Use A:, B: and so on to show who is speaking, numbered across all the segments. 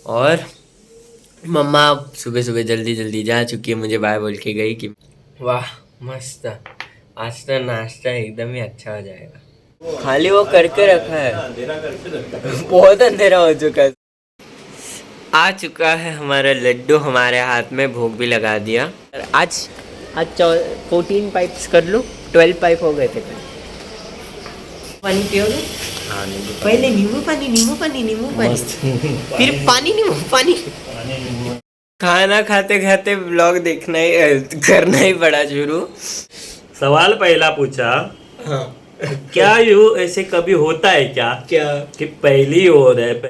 A: और मम्मा सुबह सुबह जल्दी जल्दी जा चुकी है, मुझे बाय बोल के गई कि वाह मस्त, आज तो नाश्ता एकदम ही अच्छा हो जाएगा। खाली वो करके रखा है, बहुत अंधेरा हो चुका है। आ चुका है हमारा लड्डू, हमारे हाथ में भोग भी लगा दिया। आज 14 पाइप्स कर लूँ, 12 पाइप हो गए थे। पानी पियोगे? हाँ, पहले नींबू पानी, नींबू पानी, नींबू पानी, फिर पानी, नींबू पानी। खाना खाते खाते व्लॉग देखना ही करना ही पड़ा शुरू।
B: सवाल पहला पूछा,
A: हाँ
B: क्या यू ऐसे कभी होता है क्या
A: क्या?
B: कि पहली हो रहा है?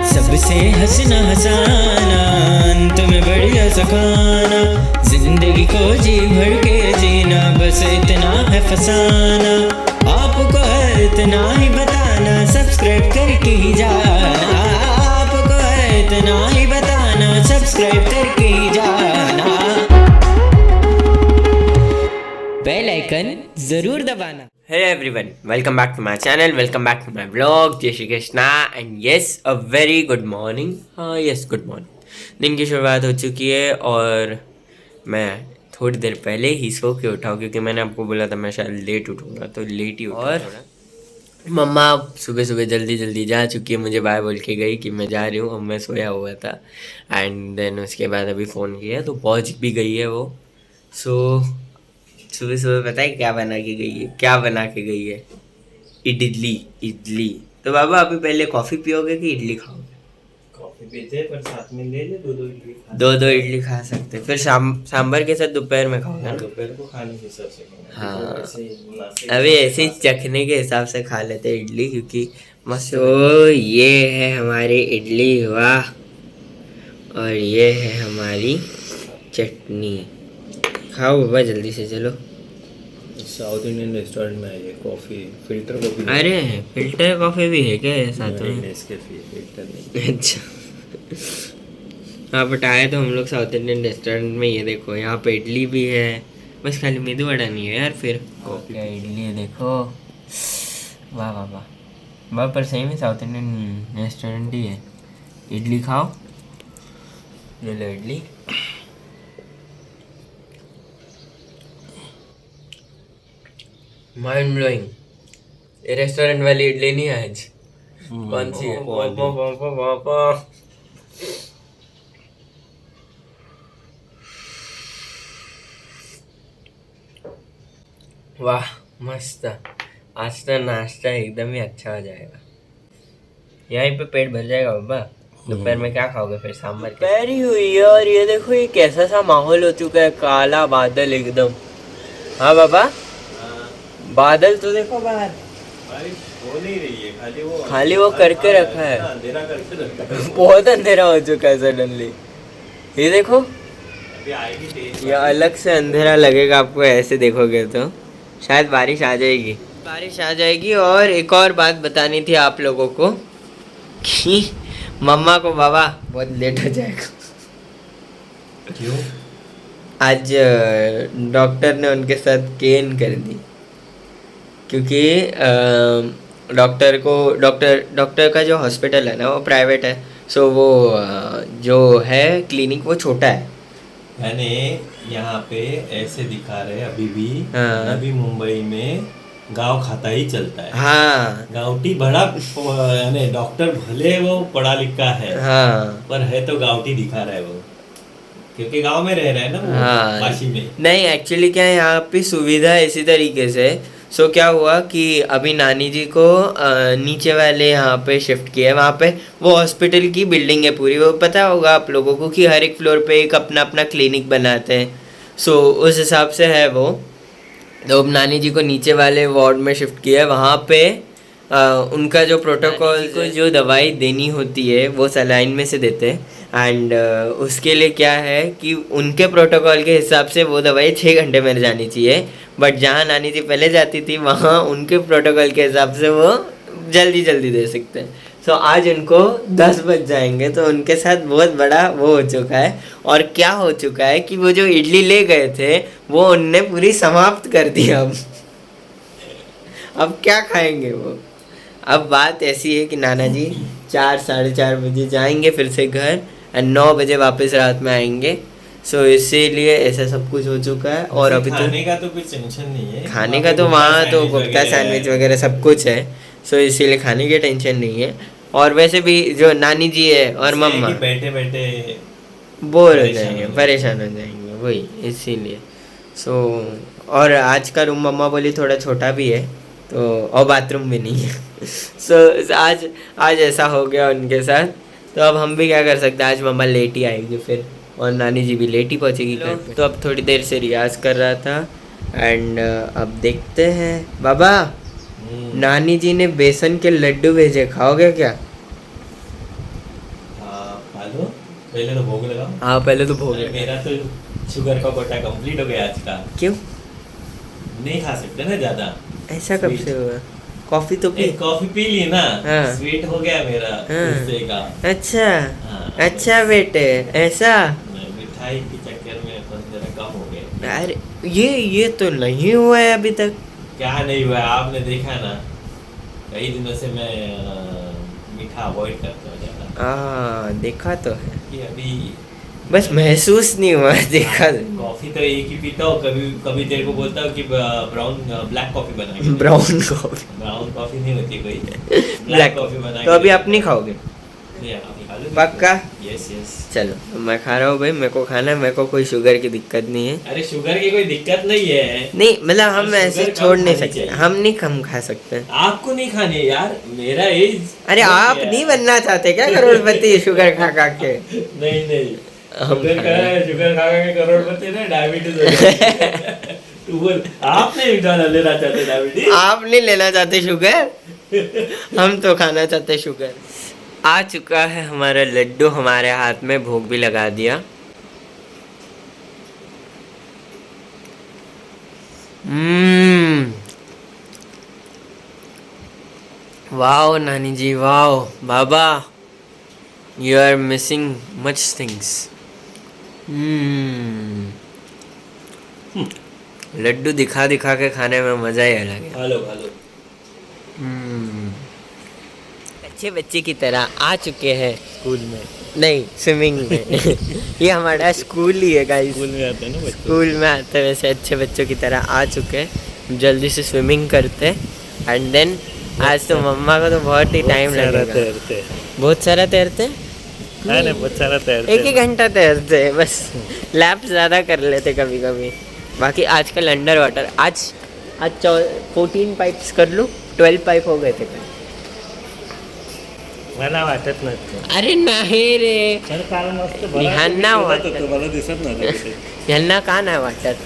C: सबसे हंसना हंसाना, अंत में बढ़िया सखाना, जिंदगी को जी भर के जीना, बस इतना है फसाना। आपको है इतना ही बताना, सब्सक्राइब करके ही जाना। आपको है इतना ही बताना, सब्सक्राइब करके ही जाना। बेल आइकन जरूर दबाना।
A: Hey everyone, welcome back to my channel, welcome back to my vlog। जय Shri Krishna and yes a very good morning. हाँ यस गुड मॉर्निंग। दिन की शुरुआत हो चुकी है और मैं थोड़ी देर पहले ही सो के उठा हूँ, क्योंकि मैंने आपको बोला था मैं शायद लेट उठूँगा, तो लेट ही उठा। और मम्मा सुबह सुबह जल्दी जल्दी जा चुकी है, मुझे बाय बोल के गई कि मैं जा रही हूँ। अब मैं सोया हुआ था एंड देन उसके बाद अभी फ़ोन किया तो पहुँच भी गई है वो। सो सुबह सुबह पता है क्या बना के गई है? क्या बना के गई है? इडली। इडली तो बाबा अभी पहले कॉफ़ी पियोगे कि इडली खाओगे?
B: कॉफी पीते पर साथ में ले ले, दो इडली खा।
A: दो इडली खा सकते, फिर सांभर के साथ दोपहर में खाओगे ना?
B: दोपहर को खाने के हिसाब से
A: हाँ अभी ऐसे ही चखने के हिसाब से खा लेते इडली, क्योंकि मस्त। तो ये है हमारी इडली, वाह। और ये है हमारी चटनी। खाओ बाबा जल्दी से, चलो।
B: साउथ इंडियन रेस्टोरेंट में है कॉफी, फिल्टर कॉफी।
A: अरे फिल्टर कॉफी भी है क्या साथ में?
B: फिल्टर नहीं।
A: अच्छा हाँ, बट आए तो हम लोग साउथ इंडियन रेस्टोरेंट में। ये देखो यहाँ पे इडली भी है, बस खाली मेदू वड़ा नहीं है यार। फिर क्या इडली है देखो, वाह वाह वाह वाह। पर सही में साउथ इंडियन रेस्टोरेंट ही है। इडली खाओ, ले लो इडली। Mind blowing. ये रेस्टोरेंट वाली इडली नहीं है आज। कौन सी है? वाह मस्त, आज तो नाश्ता एकदम ही अच्छा हो जाएगा। यहीं पे पेट भर जाएगा बाबा। दोपहर में क्या खाओगे फिर? सांभर। पैरी हुई है और ये देखो ये कैसा सा माहौल हो चुका है, काला बादल एकदम। हाँ बाबा, बादल तो देखो बाहर,
B: हो नहीं रही है,
A: खाली वो करके रखा है,
B: अंधेरा करके रखा है।
A: बहुत अंधेरा हो चुका है सडनली। ये देखो,
B: अभी आएगी तेज।
A: ये अलग से अंधेरा लगेगा आपको, ऐसे देखोगे तो शायद बारिश आ जाएगी। बारिश आ जाएगी। और एक और बात बतानी थी आप लोगों को कि मम्मा को बाबा बहुत लेट हो जाएगा।
B: क्यों?
A: आज डॉक्टर ने उनके साथ केन कर दी, क्योंकि डॉक्टर का जो हॉस्पिटल है ना वो प्राइवेट है। सो वो जो है क्लिनिक वो छोटा है।
B: मैंने यहाँ पे ऐसे दिखा रहे अभी भी।
A: हाँ।
B: अभी मुंबई में गांव खाता ही चलता है।
A: हाँ
B: गाँवटी बड़ा, यानी डॉक्टर भले वो पढ़ा लिखा है,
A: हाँ
B: पर है तो गाँवटी दिखा रहा है वो, क्योंकि गांव में रह रहा है ना वो।
A: हाँ।
B: काशी में
A: नहीं एक्चुअली क्या है, यहाँ पे सुविधा इसी तरीके से। सो क्या हुआ कि अभी नानी जी को नीचे वाले यहाँ पे शिफ्ट किया है। वहाँ पे वो हॉस्पिटल की बिल्डिंग है पूरी, वो पता होगा आप लोगों को कि हर एक फ्लोर पे एक अपना अपना क्लिनिक बनाते हैं। सो उस हिसाब से है वो। तो अब नानी जी को नीचे वाले वार्ड में शिफ्ट किया है। वहाँ पे उनका जो प्रोटोकॉल को जो दवाई देनी होती है वो सलाइन में से देते हैं। एंड उसके लिए क्या है कि उनके प्रोटोकॉल के हिसाब से वो दवाई 6 घंटे में जानी चाहिए, बट जहाँ नानी जी पहले जाती थी वहाँ उनके प्रोटोकॉल के हिसाब से वो जल्दी जल्दी दे सकते हैं। तो आज उनको 10 बज जाएंगे, तो उनके साथ बहुत बड़ा वो हो चुका है। और क्या हो चुका है कि वो जो इडली ले गए थे वो उनने पूरी समाप्त कर दी। अब क्या खाएंगे वो। अब बात ऐसी है कि नाना जी 4 साढ़े 4 बजे जाएंगे फिर से घर, और 9 बजे वापस रात में आएंगे। सो इसीलिए ऐसा सब कुछ हो चुका है। और अभी तो
B: खाने का तो कुछ टेंशन नहीं है,
A: खाने का तो वहाँ तो गुप्ता सैंडविच वगैरह सब कुछ है। सो इसीलिए खाने की टेंशन नहीं है। और वैसे भी जो नानी जी है और मम्मा
B: बैठे बैठे
A: बोर हो जाएंगे, परेशान हो जाएंगे, वही इसीलिए। सो और आज का रूम मम्मा बोली थोड़ा छोटा भी है, तो और बाथरूम भी नहीं है। सो आज ऐसा हो गया उनके साथ। तो अब हम भी क्या कर सकते हैं, आज मम्मा लेट ही आएगी फिर, और नानी जी भी लेट ही पहुँचेगी घर पे। तो अब थोड़ी देर से रियाज कर रहा था। एंड अब देखते हैं। बाबा, नानी जी ने बेसन के लड्डू भेजे, खाओगे क्या?
B: खा लो, पहले तो भोग लगाओ।
A: हाँ पहले तो भोग
B: अरे मेरा तो शुगर का कोटा कंप्लीट हो गया आज का।
A: क्यों?
B: नहीं खा सकते ना ज्यादा।
A: ऐसा कब से हुआ? कॉफी तो पी।
B: कॉफी पी ली ना,
A: हाँ।
B: स्वीट हो गया मेरा गुस्से का।
A: अच्छा
B: हाँ।
A: अच्छा बेटे, ऐसा?
B: मिठाई के चक्कर में बस जरा कम हो गए।
A: अरे ये तो नहीं हुआ है अभी तक।
B: क्या नहीं हुआ, आपने देखा ना, कई दिनों से मैं मीठा अवॉइड करता हूँ ज्यादा।
A: देखा तो है,
B: कि अभी
A: बस महसूस नहीं हुआ है, देखा।
B: कॉफी तो एक ही पीता हूँ, कभी कभी तेरे को बोलता हूँ कि ब्लैक कॉफी बना।
A: Brown coffee?
B: ब्राउन कॉफी नहीं होती कोई,
A: ब्लैक
B: कॉफी बना।
A: तो अभी आप नहीं खाओगे? पक्का?
B: Yes yes.
A: चलो मैं खा रहा हूँ भाई, मेरे को खाना है, मेरे को कोई शुगर की दिक्कत नहीं है।
B: अरे शुगर की कोई दिक्कत नहीं है।
A: नहीं मतलब हम
B: शुगर
A: ऐसे
B: कम
A: छोड़ नहीं
B: खानी
A: सकते,
B: चाहिए।
A: हम नहीं कम खा सकते।
B: आपको नहीं खानी यार, मेरा एज।
A: अरे आप नहीं बनना चाहते क्या करोड़पति शुगर खा खा के?
B: नहीं नहीं,
A: हम
B: शुगर खा के करोड़पति ना, डायबिटीज हो जाएगा। तू बोल, आप नहीं लेना चाहते डायबिटीज?
A: आप नहीं लेना चाहते शुगर, हम तो खाना चाहते शुगर। आ चुका है हमारा लड्डू हमारे हाथ में, भोग भी लगा दिया। वाओ नानी जी, वाओ बाबा, you are missing much things. लड्डू दिखा दिखा के खाने में मजा ही अलग है।
B: Hello hello.
A: अच्छे बच्चे की तरह आ चुके हैं स्कूल में, नहीं स्विमिंग में। ये हमारा स्कूल ही है गाइस,
B: स्कूल में आते हैं ना बच्चे।
A: स्कूल में आते वैसे अच्छे बच्चों की तरह आ चुके हैं। जल्दी से स्विमिंग करते एंड देन आज तो मम्मा को तो बहुत ही टाइम लगेगा। बहुत सारा तैरते?
B: नहीं बहुत सारा तैरते।
A: एक घंटा तैरते हैं बस, लैप ज़्यादा कर लेते कभी कभी। बाकी आजकल अंडर वाटर, आज 14 पाइप्स कर लूँ, 12 पाइप हो गए थे कल।
B: मला वाटत नाही।
A: अरे नाही रे, ह्यांना वाटत,
B: मला दिसत नाही।
A: ह्यांना का नाही वाटत?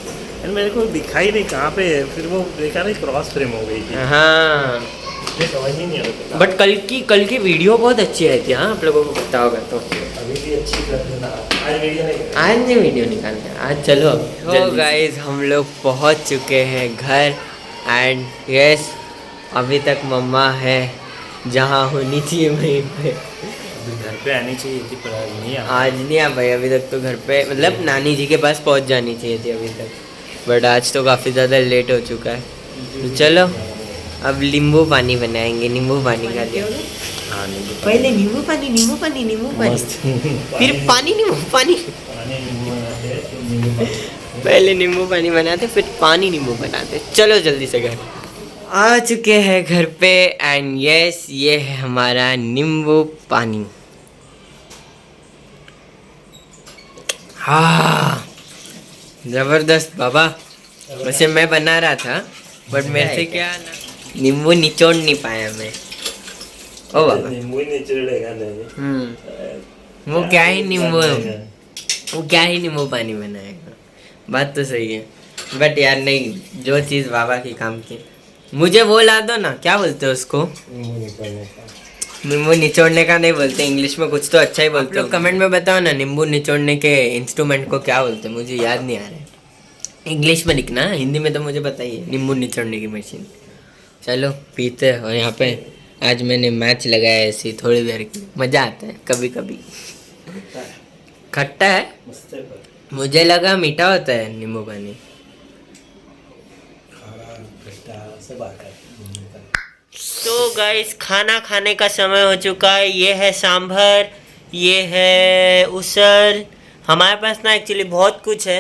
B: मेरे को दिखाई नहीं कहाँ पे है, फिर वो देखा नहीं क्रॉस फ्रेम हो गई थी।
A: हाँ
B: समझ ही नहीं आता।
A: बट कल की वीडियो बहुत अच्छी आई थी। हाँ आप लोगों को पता होगा तो।
B: अभी भी अच्छी कर देना, आज वीडियो नहीं।
A: आज नहीं वीडियो निकालते हैं, आज चलो अब। तो गाइस हम लोग पहुंच चुके हैं घर एंड यस अभी तक मम्मा है जहाँ होनी चाहिए वहीं पे।
B: घर पे आनी चाहिए थी पर आज नहीं आ।
A: आज नहीं आ भाई, अभी तक तो घर पे मतलब नानी जी के पास पहुंच जानी चाहिए थी अभी तक, बट आज तो काफ़ी ज़्यादा लेट हो चुका है। तो चलो अब नींबू पानी बनाएंगे, नींबू पानी का लिया। पहले नींबू पानी फिर पानी नींबू पानी, पहले नींबू पानी बनाते फिर पानी नींबू बनाते। चलो जल्दी से घर आ चुके हैं घर पे एंड यस ये है हमारा नींबू पानी। हाँ जबरदस्त बाबा। वैसे मैं बना रहा था बट मेरे से क्या ना नींबू निचोड़ नहीं पाया मैं। ओ बाबा
B: नींबू निचोड़ेगा नहीं।
A: वो क्या ही नींबू, वो क्या ही नींबू पानी बनाएगा। बात तो सही है। बट यार नहीं, जो चीज़ बाबा की काम की, मुझे वो ला दो ना, क्या बोलते हो उसको? नींबू निचोड़ने का नहीं बोलते, इंग्लिश में कुछ तो अच्छा ही बोलते हो। कमेंट में बताओ ना, नींबू निचोड़ने के इंस्ट्रूमेंट को क्या बोलते हैं, मुझे याद नहीं आ रहा है। इंग्लिश में लिखना, हिंदी में तो मुझे बताइए, नींबू निचोड़ने की मशीन। चलो पीते हैं। और यहाँ पे आज मैंने मैच लगाया ऐसी थोड़ी देर की, मज़ा आता है कभी कभी। खट्टा है, मुझे लगा मीठा होता है नींबू पानी। तो गाइस खाना खाने का समय हो चुका है। ये है सांभर, ये है उसल, हमारे पास ना एक्चुअली बहुत कुछ है।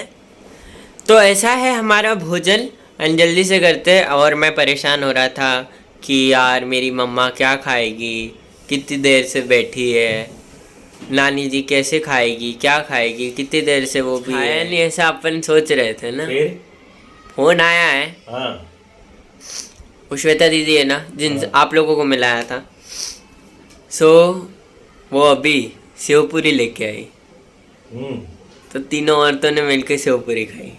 A: तो ऐसा है हमारा भोजन, जल्दी से करते हैं। और मैं परेशान हो रहा था कि यार मेरी मम्मा क्या खाएगी, कितनी देर से बैठी है, नानी जी कैसे खाएगी, क्या खाएगी, कितनी देर से वो भी है नहीं, ऐसा अपन सोच रहे थे ना। फोन आया है,
B: हाँ
A: वो श्वेता दीदी है ना, जिन आप लोगों को मिलाया था। सो वो अभी सेवपूरी लेके आई, तो तीनों औरतों ने मिलकर सेवपूरी खाई।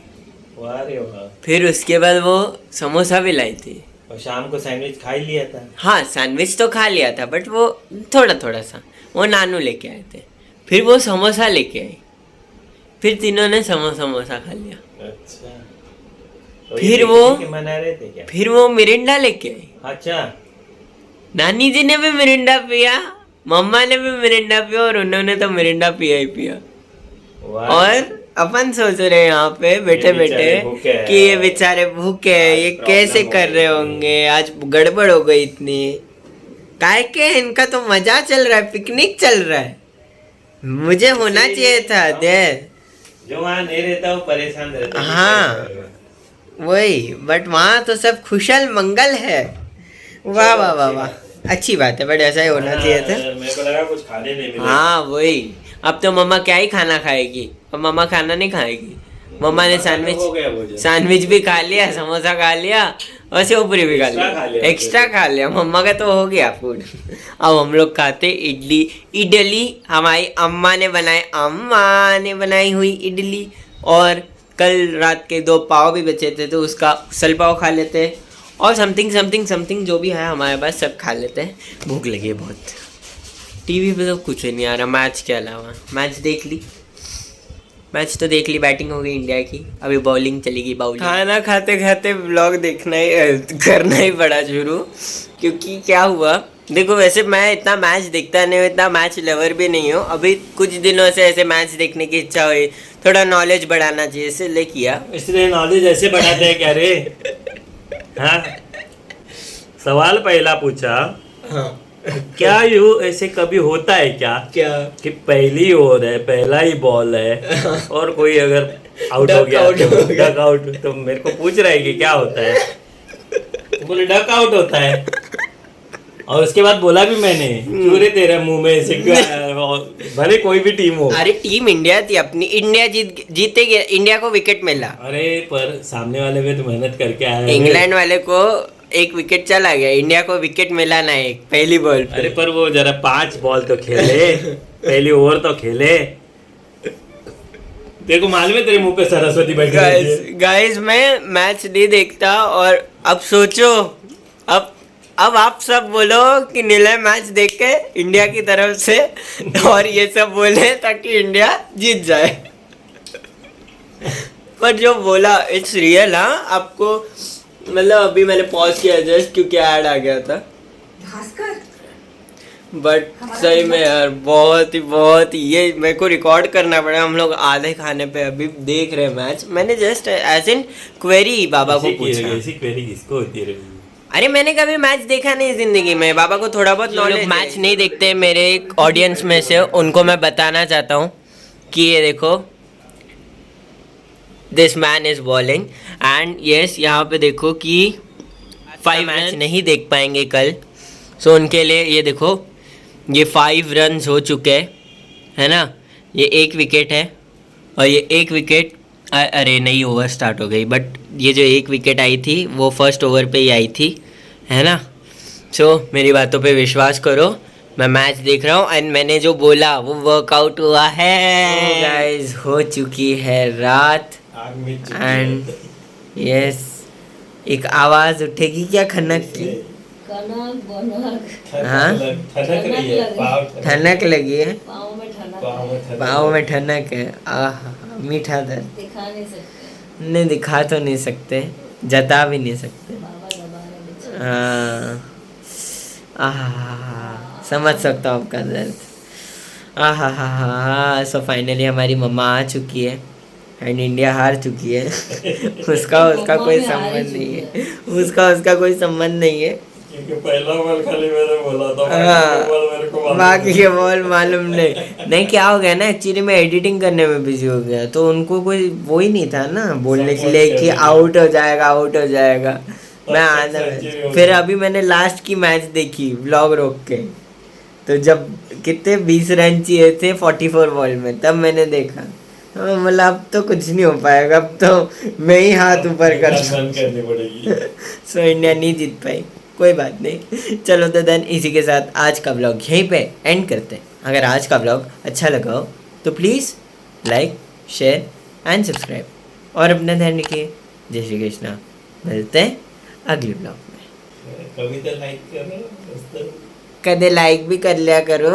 B: वाह रे वाह।
A: फिर उसके बाद वो समोसा भी लाई थी,
B: और शाम को सैंडविच खा ही लिया था।
A: हाँ सैंडविच तो खा लिया था, बट वो थोड़ा थोड़ा सा, वो नानू लेके आए थे। फिर वो समोसा लेके आई, फिर तीनों ने समोसा खा लिया।
B: अच्छा, तो
A: फिर
B: ये
A: वो
B: पिकनिक मना रहे थे क्या?
A: फिर वो मिरिंडा लेके आई।
B: अच्छा,
A: नानी जी ने भी मिरिंडा पिया, मम्मा ने भी मिरिंडा पिया, और उन्होंने तो मिरिंडा पिया ही पिया।
B: वाह।
A: और अपन सोच रहे हैं यहाँ पे बैठे बैठे कि ये बेचारे भूखे हैं, ये कैसे कर रहे होंगे, आज गड़बड़ हो गई इतनी। काय के इनका तो मजा चल रहा है, पिकनिक चल रहा है, मुझे होना चाहिए था दे।
B: जो वहाँ नहीं रहता वो परेशान रहता है।
A: हाँ वही, बट वहाँ तो सब खुशल मंगल है। वाह वाह वाह वाह, अच्छी बात है, बट ऐसा ही होना चाहिए था।
B: मेरे को लगा कुछ खाने नहीं मिला।
A: हाँ वही, अब तो मम्मा क्या ही खाना खाएगी, अब मम्मा खाना नहीं खाएगी। मम्मा ने सैंडविच भी खा लिया, समोसा खा लिया, और सेवपूरी भी खा लिया, एक्स्ट्रा खा लिया। मम्मा का तो हो गया फूड। अब हम लोग खाते इडली हमारी अम्मा ने बनाई हुई इडली। और कल रात के 2 पाव भी बचे थे, तो उसका उसल पाव खा लेते हैं, और समथिंग जो भी है हमारे पास सब खा लेते हैं। भूख लगी है बहुत। टीवी पे तो कुछ नहीं आ रहा मैच के अलावा। मैच तो देख ली, बैटिंग हो गई इंडिया की, अभी बॉलिंग चलेगी। खाना खाते खाते व्लॉग करना ही पड़ा शुरू, क्योंकि क्या हुआ देखो, वैसे मैं इतना मैच देखता नहीं हूँ, इतना मैच लवर भी नहीं हूँ। अभी कुछ दिनों से ऐसे मैच देखने की इच्छा हुई, थोड़ा नॉलेज बढ़ाना चाहिए, इसलिए किया।
B: इसलिए नॉलेज ऐसे बढ़ाते हैं क्या रे? हाँ, सवाल पहला पूछा,
A: हाँ
B: क्या यू ऐसे कभी होता है क्या कि पहली ओवर है, पहला ही बॉल है, और कोई अगर आउट हो गया, डक आउट, तो मेरे को पूछ रहा है कि क्या होता है? तो बोले डक आउट होता है, और उसके बाद बोला भी मैंने, क्यों रे तेरे मुंह में ऐसे भले कोई भी टीम हो।
A: अरे टीम इंडिया थी अपनी, इंडिया जीतेगी, इंडिया को विकेट मिला।
B: अरे पर सामने वाले में तो मेहनत करके आया है।
A: इंग्लैंड वाले को 1 विकेट चला गया, इंडिया को विकेट मिला ना एक पहली बॉल पे।
B: अरे पर वो जरा 5 बॉल तो खेले, पहली ओवर तो खेले। तेरे को मालूम है तेरे मुंह पे सरस्वती बैठी है।
A: गाइस मैं मैच नहीं देखता, और अब सोचो, अब आप सब बोलो कि नीले मैच देख के इंडिया की तरफ से, और ये सब बोले ताकि इंडिया जीत जाए। पर जो बोला इट्स रियल। हाँ आपको मतलब अभी मैंने पॉज किया जस्ट क्योंकि ऐड आ गया था, बट सही में यार बहुत ही ये मेरे को रिकॉर्ड करना पड़ा। हम लोग आधे खाने पे अभी देख रहे हैं मैच। मैंने जस्ट एज इन क्वेरी बाबा को पूछा,
B: ऐसी क्वेरी किसको होती है?
A: अरे मैंने कभी मैच देखा नहीं जिंदगी में, बाबा को थोड़ा बहुत नॉलेज। मैच नहीं देखते मेरे ऑडियंस में से, उनको मैं बताना चाहता हूँ कि ये देखो, this man is bowling and yes, यहाँ पे देखो कि 5 मैच नहीं देख पाएंगे कल, सो उनके लिए ये देखो, ये 5 रन्स हो चुके है ना, ये 1 विकेट है, और ये 1 विकेट, अरे नहीं ओवर स्टार्ट हो गई, बट ये जो 1 विकेट आई थी वो फर्स्ट ओवर पे ही आई थी, है ना। सो मेरी बातों पे विश्वास करो, मैं मैच देख रहा हूँ एंड मैंने जो बोला वो वर्कआउट हुआ है। गाइस हो चुकी है रात एंड यस, एक आवाज उठेगी क्या खनक की?
D: कनक बनक
A: हाँ?
B: ठनक रही है, पाँव
A: ठनक लगी है,
D: पाँव में ठनक
B: पाँव में ठनक
A: पाँव में ठनक है। आह, मीठा दर्द।
D: दिखा नहीं सकते,
A: नहीं दिखा तो नहीं सकते, जता भी नहीं सकते।
D: बाबा दबा रहे बेचारे।
A: हाँ, आह, समझ सकता हूँ आपका दर्द। आह हा हा। सो फाइनली हमारी मम्मा आ चुकी है एंड इंडिया हार चुकी है। उसका
D: मम्मा
A: कोई
D: भी हार ही
A: संबंध नहीं
D: चुकी
A: है, उसका कोई संबंध नहीं है।
B: क्योंकि पहला बॉल खाली मैंने बोला था,
A: हाँ,
B: बाकी के बॉल मेरे को मालूम
A: बाकी
B: नहीं।
A: के बॉल मालूम नहीं क्या हो गया ना, एक्चुअली मैं एडिटिंग करने में बिजी हो गया, तो उनको कोई वो ही नहीं था ना बोलने के लिए कि आउट हो जाएगा, आउट हो जाएगा। मैं आना, फिर अभी मैंने लास्ट की मैच देखी व्लॉग रोक के, तो जब कितने 20 रन चाहिए थे 44 बॉल में, तब मैंने देखा। हाँ, मतलब अब तो कुछ नहीं हो पाएगा, अब तो मैं ही हाथ ऊपर कर
B: बंद करनी पड़ेगी।
A: सो इंडिया नहीं जीत पाई, कोई बात नहीं। चलो तो देन इसी के साथ आज का ब्लॉग यहीं पे एंड करते हैं। अगर आज का ब्लॉग अच्छा लगा हो तो please like, share and subscribe, और अपना ध्यान रखिए। जय श्री कृष्णा। मिलते हैं अगले ब्लॉग में।
B: कभी तो लाइक करो दोस्तों।
A: कदे लाइक भी कर लिया करो।